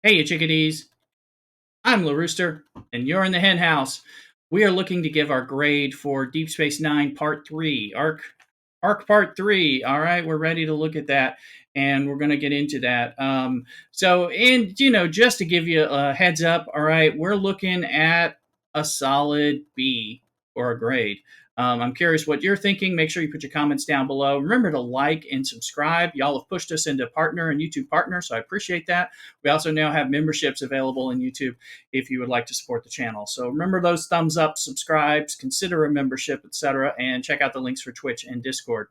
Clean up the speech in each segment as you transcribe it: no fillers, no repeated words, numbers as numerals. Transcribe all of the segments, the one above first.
Hey, you chickadees. I'm La Rooster, and you're in the hen house. We are looking to give our grade for Deep Space Nine Part 3, Arc Part 3. All right, we're ready to look at that, and we're going to get into that. Just to give you a heads up, all right, we're looking at a solid B or a grade. I'm curious what you're thinking. Make sure you put your comments down below. Remember to like and subscribe. Y'all have pushed us into partner and YouTube partner, so I appreciate that. We also now have memberships available in YouTube if you would like to support the channel. So remember those thumbs up, subscribes, consider a membership, etc., and check out the links for Twitch and Discord.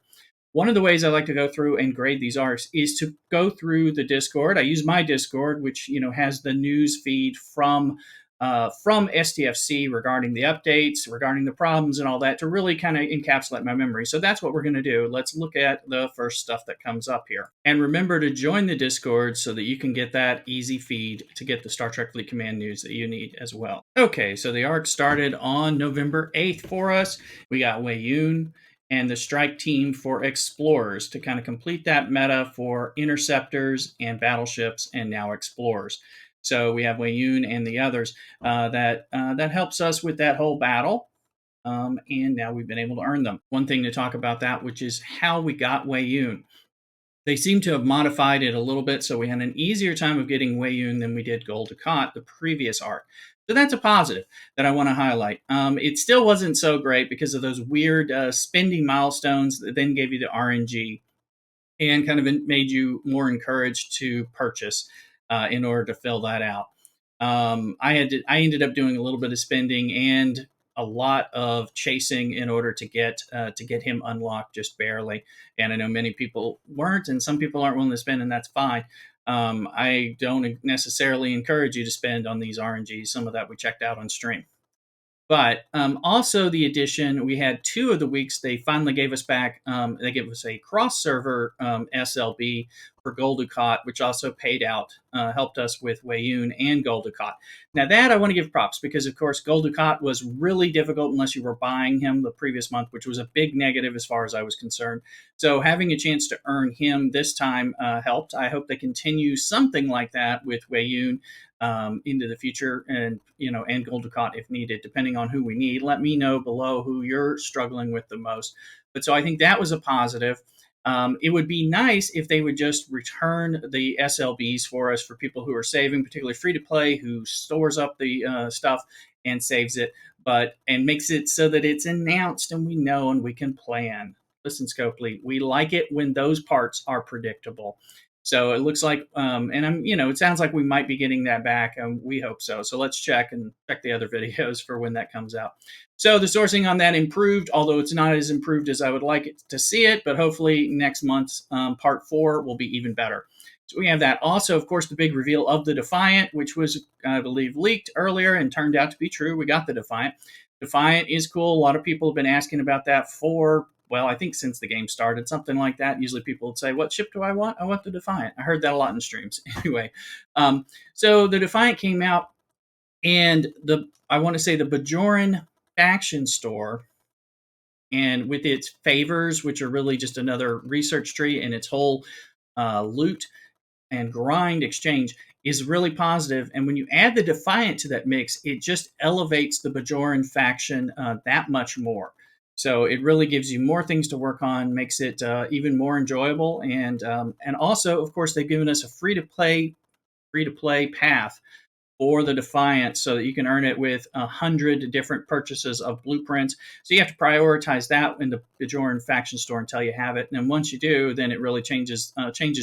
One of the ways I like to go through and grade these arcs is to go through the Discord. I use my Discord, which has the news feed from STFC regarding the updates, regarding the problems and all that, to really kind of encapsulate my memory. So that's what we're going to do. Let's look at the first stuff that comes up here. And remember to join the Discord so that you can get that easy feed to get the Star Trek Fleet Command news that you need as well. Okay, so the arc started on November 8th for us. We got Wei Yun and the strike team for explorers to kind of complete that meta for interceptors and battleships and now explorers. So we have Wei Yun and the others that helps us with that whole battle. And now we've been able to earn them. One thing to talk about that, which is how we got Wei Yun. They seem to have modified it a little bit, so we had an easier time of getting Wei Yun than we did Gul Dukat, the previous arc. So that's a positive that I want to highlight. It still wasn't so great because of those weird spending milestones that then gave you the RNG and kind of made you more encouraged to purchase in order to fill that out. I ended up doing a little bit of spending and a lot of chasing in order to get him unlocked, just barely. And I know many people weren't, and some people aren't willing to spend, and that's fine. I don't necessarily encourage you to spend on these RNGs. Some of that we checked out on stream. But also the addition, we had 2 of the weeks they finally gave us back. They gave us a cross-server SLB for Gul Dukat, which also paid out, helped us with Wei Yun and Gul Dukat. Now that I want to give props because, of course, Gul Dukat was really difficult unless you were buying him the previous month, which was a big negative as far as I was concerned. So having a chance to earn him this time helped. I hope they continue something like that with Wei Yun into the future, and and Gul Dukat if needed, depending on who we need. Let me know below who you're struggling with the most. But so I think that was a positive. It would be nice if they would just return the SLBs for us for people who are saving, particularly free to play, who stores up the stuff and saves it, and makes it so that it's announced and we know and we can plan. Listen, Scopely, we like it when those parts are predictable. So it looks like, it sounds like we might be getting that back, and we hope so. So let's check the other videos for when that comes out. So the sourcing on that improved, although it's not as improved as I would like it to see it, but hopefully next month's part 4 will be even better. So we have that. Also, of course, the big reveal of the Defiant, which was, I believe, leaked earlier and turned out to be true. We got the Defiant. Defiant is cool. A lot of people have been asking about that I think since the game started, something like that. Usually people would say, what ship do I want? I want the Defiant. I heard that a lot in streams. Anyway, so the Defiant came out, and I want to say the Bajoran faction store, and with its favors, which are really just another research tree, and its whole loot and grind exchange is really positive. And when you add the Defiant to that mix, it just elevates the Bajoran faction that much more. So it really gives you more things to work on, makes it even more enjoyable, and also, of course, they've given us a free to play path for the Defiant, so that you can earn it with 100 different purchases of blueprints. So you have to prioritize that in the Bajoran faction store until you have it, and then once you do, then it really changes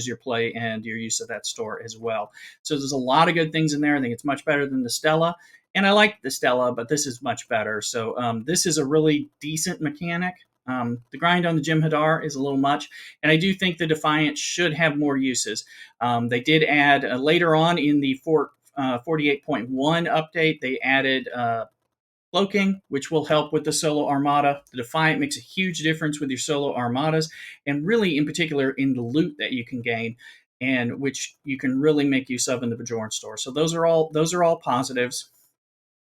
your play and your use of that store as well. So there's a lot of good things in there. I think it's much better than the Stella. And I like the Stella, but this is much better. So this is a really decent mechanic. The grind on the Jem'Hadar is a little much, and I do think the Defiant should have more uses. They did add later on in the 48.1 update, they added cloaking, which will help with the solo armada. The Defiant makes a huge difference with your solo armadas, and really in particular in the loot that you can gain, and which you can really make use of in the Bajoran store. So those are all positives.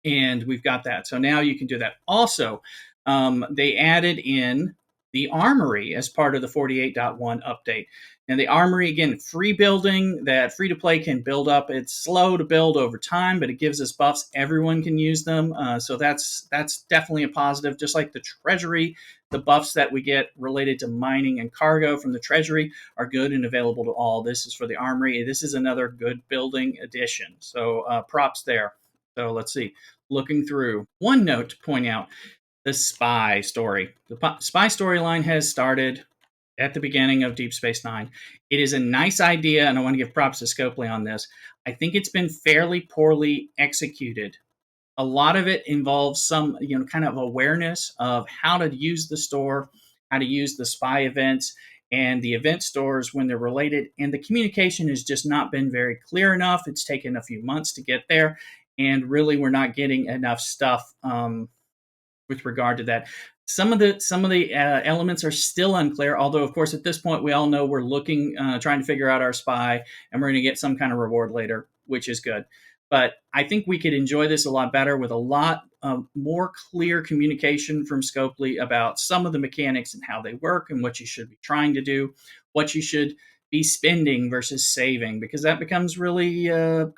And we've got that. So now you can do that. Also, they added in the Armory as part of the 48.1 update. And the Armory, again, free building that free to play can build up. It's slow to build over time, but it gives us buffs. Everyone can use them. So that's definitely a positive. Just like the Treasury, the buffs that we get related to mining and cargo from the Treasury are good and available to all. This is for the Armory. This is another good building addition. So props there. So let's see. Looking through. One note to point out, the spy story. The spy storyline has started at the beginning of Deep Space Nine. It is a nice idea, and I want to give props to Scopely on this. I think it's been fairly poorly executed. A lot of it involves some, kind of awareness of how to use the store, how to use the spy events and the event stores when they're related. And the communication has just not been very clear enough. It's taken a few months to get there. And really, we're not getting enough stuff with regard to that. Some of the elements are still unclear. Although, of course, at this point, we all know we're looking, trying to figure out our spy, and we're going to get some kind of reward later, which is good. But I think we could enjoy this a lot better with a lot more clear communication from Scopely about some of the mechanics and how they work and what you should be trying to do, what you should be spending versus saving, because that becomes really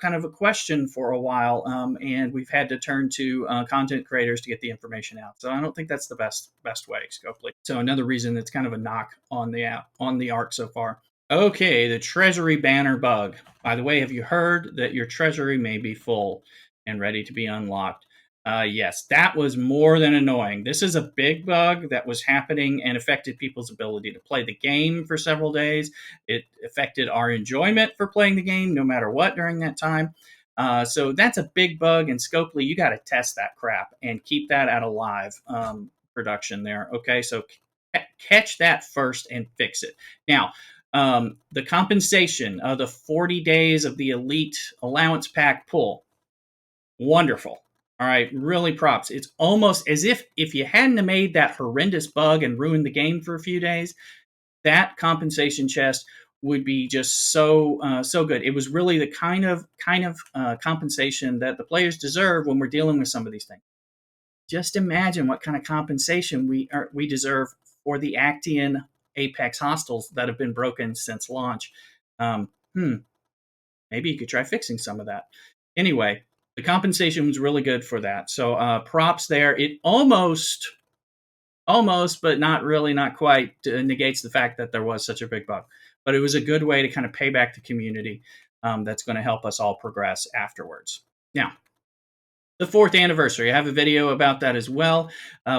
kind of a question for a while, and we've had to turn to content creators to get the information out. So I don't think that's the best way, Scopely. So another reason it's kind of a knock on the arc so far. Okay, the Treasury banner bug. By the way, have you heard that your Treasury may be full and ready to be unlocked? Yes, that was more than annoying. This is a big bug that was happening and affected people's ability to play the game for several days. It affected our enjoyment for playing the game, no matter what, during that time. So that's a big bug, and Scopely, you got to test that crap and keep that at a live production there. Okay, so catch that first and fix it. Now, the compensation of the 40 days of the Elite Allowance Pack pull, wonderful. All right, really props. It's almost as if you hadn't made that horrendous bug and ruined the game for a few days, that compensation chest would be just so good. It was really the kind of compensation that the players deserve when we're dealing with some of these things. Just imagine what kind of compensation we deserve for the Actian Apex hostiles that have been broken since launch. Maybe you could try fixing some of that. Anyway, the compensation was really good for that. So props there. It almost, but not really, not quite, negates the fact that there was such a big bug. But it was a good way to kind of pay back the community that's going to help us all progress afterwards. Now, the 4th anniversary. I have a video about that as well.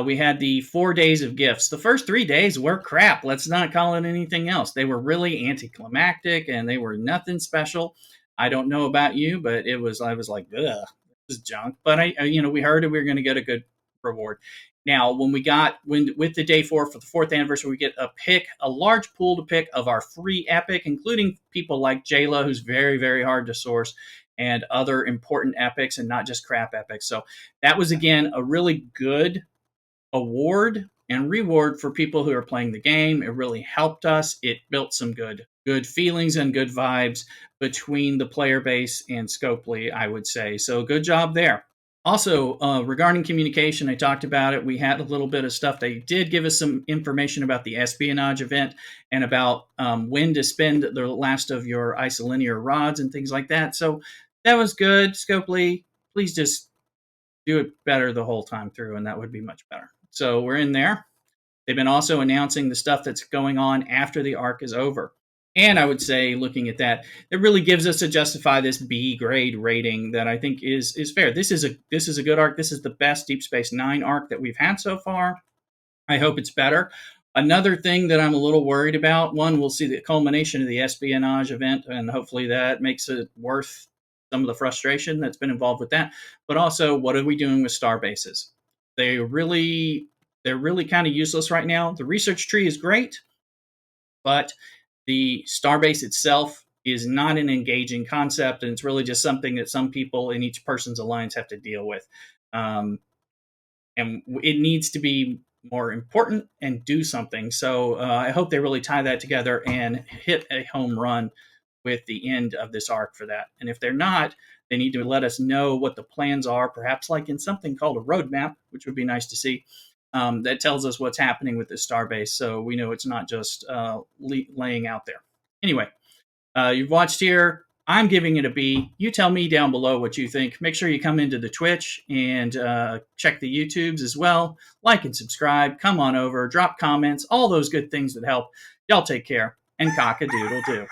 We had the 4 days of gifts. The first 3 days were crap. Let's not call it anything else. They were really anticlimactic, and they were nothing special. I don't know about you, but I was like, ugh, this is junk. But we heard that we were going to get a good reward. Now, with the day 4 for the 4th anniversary, we get a large pool to pick of our free epic, including people like Jayla, who's very, very hard to source, and other important epics, and not just crap epics. So that was, again, a really good award and reward for people who are playing the game. It really helped us. It built some good feelings and good vibes between the player base and Scopely, I would say. So good job there. Also, regarding communication, I talked about it. We had a little bit of stuff. They did give us some information about the espionage event and about when to spend the last of your isolinear rods and things like that. So that was good. Scopely, please just do it better the whole time through, and that would be much better. So we're in there. They've been also announcing the stuff that's going on after the arc is over. And I would say, looking at that, it really gives us to justify this B grade rating that I think is fair. This is a good arc. This is the best Deep Space Nine arc that we've had so far. I hope it's better. Another thing that I'm a little worried about, one, we'll see the culmination of the espionage event, and hopefully that makes it worth some of the frustration that's been involved with that. But also, what are we doing with starbases? They're really kind of useless right now. The research tree is great, but the Starbase itself is not an engaging concept, and it's really just something that some people in each person's alliance have to deal with. And it needs to be more important and do something. So I hope they really tie that together and hit a home run with the end of this arc for that. And if they're not, they need to let us know what the plans are, perhaps like in something called a roadmap, which would be nice to see. that tells us what's happening with the Starbase, so we know it's not just laying out there. Anyway, you've watched here. I'm giving it a B. You tell me down below what you think. Make sure you come into the Twitch and check the YouTubes as well. Like and subscribe. Come on over. Drop comments. All those good things that help. Y'all take care. And cock-a-doodle do.